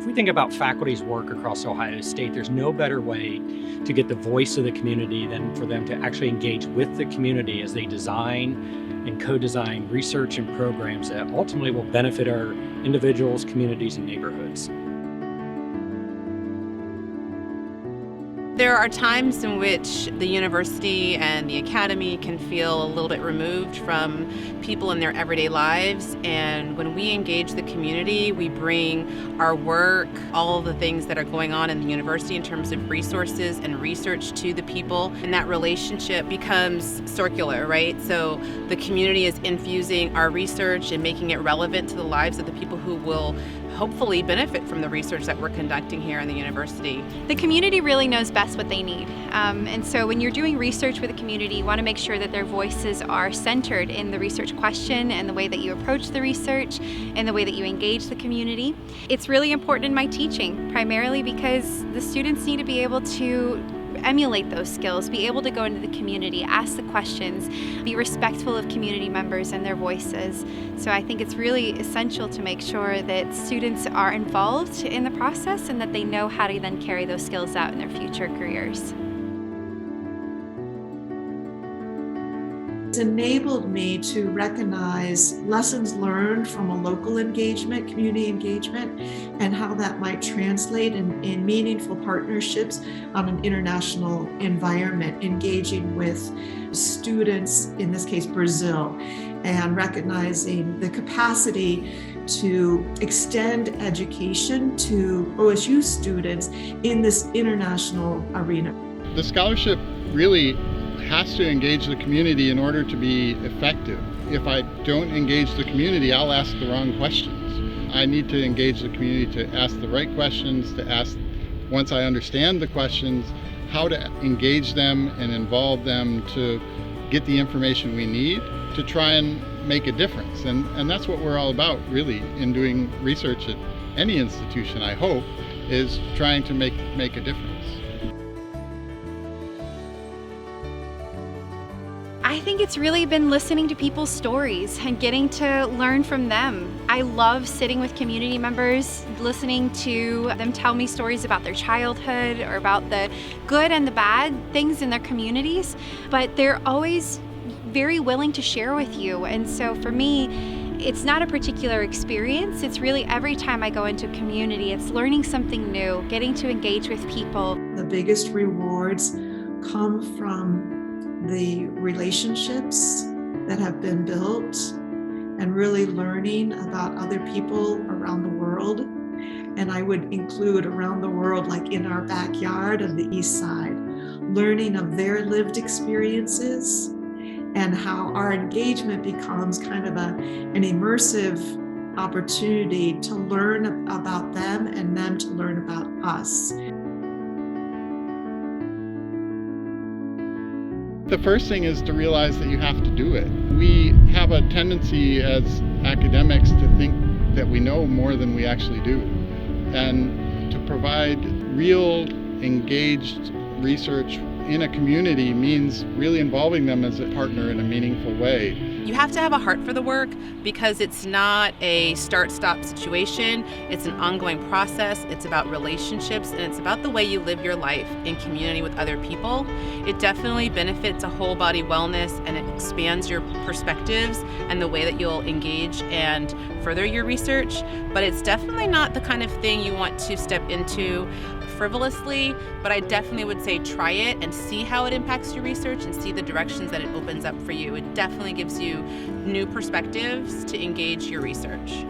we think about faculty's work across Ohio State, there's no better way to get the voice of the community than for them to actually engage with the community as they design and co-design research and programs that ultimately will benefit our individuals, communities, and neighborhoods. There are times in which the university and the academy can feel a little bit removed from people in their everyday lives, and when we engage the community, we bring our work, all of the things that are going on in the university in terms of resources and research to the people, and that relationship becomes circular, right? So the community is infusing our research and making it relevant to the lives of the people who will hopefully benefit from the research that we're conducting here in the university. The community really knows best what they need. And so when you're doing research with the community, you want to make sure that their voices are centered in the research question and the way that you approach the research and the way that you engage the community. It's really important in my teaching, primarily because the students need to be able to emulate those skills, be able to go into the community, ask the questions, be respectful of community members and their voices. So I think it's really essential to make sure that students are involved in the process and that they know how to then carry those skills out in their future careers. It's enabled me to recognize lessons learned from a local engagement, community engagement, and how that might translate in meaningful partnerships on an international environment, engaging with students, in this case Brazil, and recognizing the capacity to extend education to OSU students in this international arena. The scholarship really has to engage the community in order to be effective. If I don't engage the community, I'll ask the wrong questions. I need to engage the community to ask the right questions, to ask, once I understand the questions, how to engage them and involve them to get the information we need to try and make a difference. And that's what we're all about, really, in doing research at any institution, I hope, is trying to make a difference. I think it's really been listening to people's stories and getting to learn from them. I love sitting with community members, listening to them tell me stories about their childhood or about the good and the bad things in their communities, but they're always very willing to share with you. And so for me, it's not a particular experience. It's really every time I go into a community, it's learning something new, getting to engage with people. The biggest rewards come from the relationships that have been built and really learning about other people around the world. And I would include around the world, like in our backyard of the East Side, learning of their lived experiences and how our engagement becomes kind of an immersive opportunity to learn about them and them to learn about us. The first thing is to realize that you have to do it. We have a tendency as academics to think that we know more than we actually do. And to provide real, engaged research in a community means really involving them as a partner in a meaningful way. You have to have a heart for the work because it's not a start-stop situation. It's an ongoing process. It's about relationships, and it's about the way you live your life in community with other people. It definitely benefits a whole body wellness, and it expands your perspectives and the way that you'll engage and further your research. But it's definitely not the kind of thing you want to step into frivolously, but I definitely would say try it and see how it impacts your research and see the directions that it opens up for you. It definitely gives you new perspectives to engage your research.